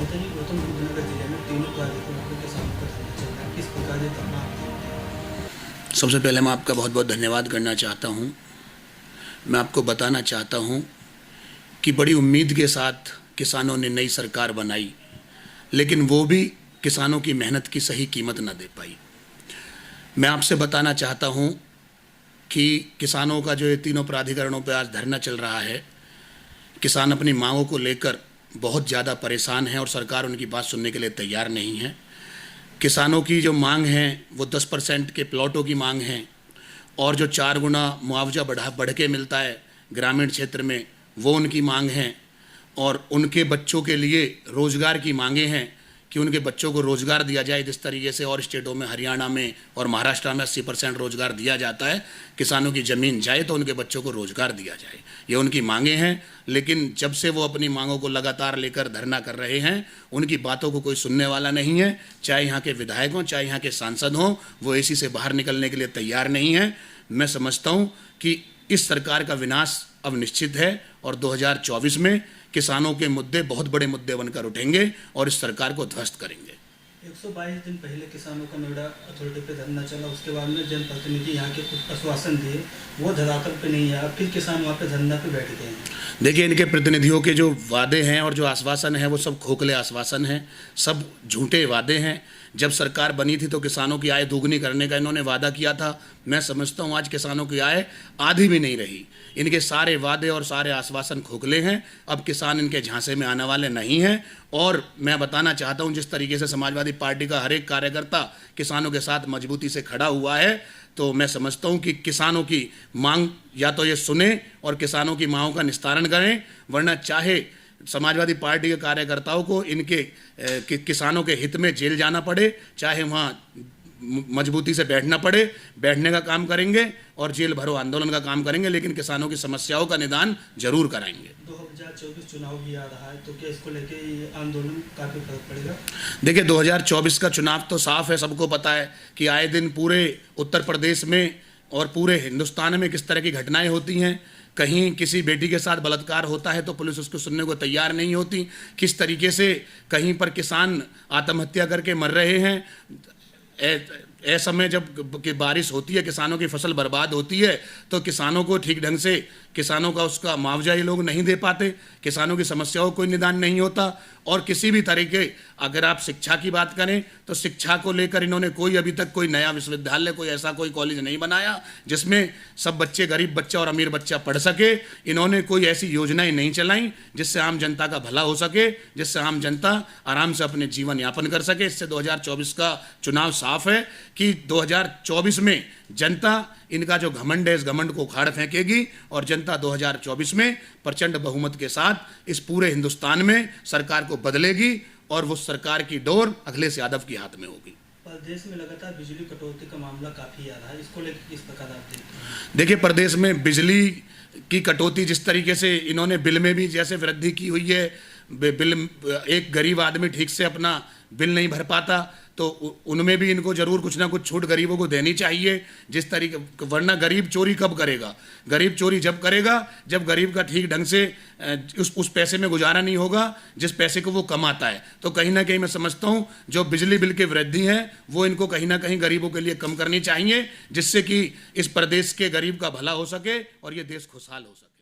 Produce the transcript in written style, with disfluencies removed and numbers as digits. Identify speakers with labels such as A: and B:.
A: बताइए, गौतम बुद्ध नगर जिले में तीनों प्राधिकरणों के किसानों का धरना चल रहा है, किस प्रकार ये धरना आपको?
B: सबसे पहले मैं आपका बहुत बहुत धन्यवाद करना चाहता हूँ। मैं आपको बताना चाहता हूँ कि बड़ी उम्मीद के साथ किसानों ने नई सरकार बनाई, लेकिन वो भी किसानों की मेहनत की सही कीमत न दे पाई। मैं आपसे बताना चाहता हूँ कि किसानों का जो ये तीनों प्राधिकरणों पर आज धरना चल रहा है, किसान अपनी मांगों को लेकर बहुत ज़्यादा परेशान हैं और सरकार उनकी बात सुनने के लिए तैयार नहीं है। किसानों की जो मांग है वो 10% के प्लॉटों की मांग है और जो 4 गुना मुआवजा बढ़ के मिलता है ग्रामीण क्षेत्र में, वो उनकी मांग है। और उनके बच्चों के लिए रोज़गार की मांगे हैं कि उनके बच्चों को रोज़गार दिया जाए। जिस तरीके से और स्टेटों में, हरियाणा में और महाराष्ट्र में 80% रोज़गार दिया जाता है, किसानों की ज़मीन जाए तो उनके बच्चों को रोज़गार दिया जाए, ये उनकी मांगे हैं। लेकिन जब से वो अपनी मांगों को लगातार लेकर धरना कर रहे हैं, उनकी बातों को कोई सुनने वाला नहीं है। चाहे यहाँ के विधायक हों, चाहे यहाँ के सांसद हों, वो एसी से बाहर निकलने के लिए तैयार नहीं है। मैं समझता हूँ कि इस सरकार का विनाश अब निश्चित है और 2024 में किसानों के मुद्दे बहुत बड़े मुद्दे बनकर उठेंगे और इस सरकार को ध्वस्त करेंगे।
A: 122 दिन पहले किसानों का नोएडा अथॉरिटी पे धरना चला, उसके बाद में जनप्रतिनिधि यहाँ के कुछ आश्वासन दिए, वो धरातल पे नहीं आया, फिर किसान वहाँ पे धरना पे बैठ गए हैं।
B: देखिए, इनके प्रतिनिधियों के जो वादे हैं और जो आश्वासन हैं वो सब खोखले आश्वासन हैं, सब झूठे वादे हैं। जब सरकार बनी थी तो किसानों की आय दोगुनी करने का इन्होंने वादा किया था। मैं समझता हूँ आज किसानों की आय आधी भी नहीं रही। इनके सारे वादे और सारे आश्वासन खोखले हैं। अब किसान इनके झांसे में आने वाले नहीं हैं। और मैं बताना चाहता हूँ, जिस तरीके से समाजवादी पार्टी का हर एक कार्यकर्ता किसानों के साथ मजबूती से खड़ा हुआ है, तो मैं समझता हूँ कि किसानों की मांग या तो ये सुने और किसानों की मांगों का निस्तारण करें, वरना चाहे समाजवादी पार्टी के कार्यकर्ताओं को इनके किसानों के हित में जेल जाना पड़े, चाहे वहाँ मजबूती से बैठना पड़े, बैठने का काम करेंगे और जेल भरो आंदोलन का काम करेंगे, लेकिन किसानों की समस्याओं का निदान जरूर कराएंगे।
A: 2024 चुनाव भी आ रहा है, तो क्या इसको लेके ये आंदोलन काफी फर्क पड़ेगा?
B: देखिए, 2024 का चुनाव तो साफ है, सबको पता है कि आए दिन पूरे उत्तर प्रदेश में और पूरे हिंदुस्तान में किस तरह की घटनाएं होती हैं। कहीं किसी बेटी के साथ बलात्कार होता है तो पुलिस उसको सुनने को तैयार नहीं होती। किस तरीके से कहीं पर किसान आत्महत्या करके मर रहे हैं। ऐसे में जब कि बारिश होती है, किसानों की फसल बर्बाद होती है, तो किसानों को ठीक ढंग से किसानों का उसका मुआवजा ये लोग नहीं दे पाते। किसानों की समस्याओं को कोई निदान नहीं होता। और किसी भी तरीके, अगर आप शिक्षा की बात करें तो शिक्षा को लेकर इन्होंने कोई अभी तक कोई नया विश्वविद्यालय, कोई ऐसा कोई कॉलेज नहीं बनाया जिसमें सब बच्चे, गरीब बच्चा और अमीर बच्चा पढ़ सके। इन्होंने कोई ऐसी योजनाएं नहीं चलाई जिससे आम जनता का भला हो सके, जिससे आम जनता आराम से अपने जीवन यापन कर सके। इससे 2024 का चुनाव साफ है कि 2024 में जनता इनका जो घमंड है, इस घमंड को उखाड़ फेंकेगी और जनता 2024 में प्रचंड बहुमत के साथ इस पूरे हिंदुस्तान में सरकार को बदलेगी और वो सरकार की डोर अखिलेश यादव के हाथ में होगी।
A: प्रदेश में लगातार बिजली कटौती का मामला काफी आ रहा है, इसको लेकर किस प्रकार आप देखते हैं?
B: देखिए, प्रदेश में बिजली की कटौती जिस तरीके से इन्होंने बिल में भी जैसे वृद्धि की हुई है, बिल, एक गरीब आदमी ठीक से अपना बिल नहीं भर पाता तो उनमें भी इनको जरूर कुछ ना कुछ छूट गरीबों को देनी चाहिए। जिस तरीके, वरना गरीब चोरी कब करेगा? गरीब चोरी जब करेगा जब गरीब का ठीक ढंग से उस पैसे में गुजारा नहीं होगा जिस पैसे को वो कमाता है। तो कहीं ना कहीं मैं समझता हूँ जो बिजली बिल की वृद्धि है वो इनको कहीं ना कहीं गरीबों के लिए कम करनी चाहिए, जिससे कि इस प्रदेश के गरीब का भला हो सके और ये देश खुशहाल हो सके।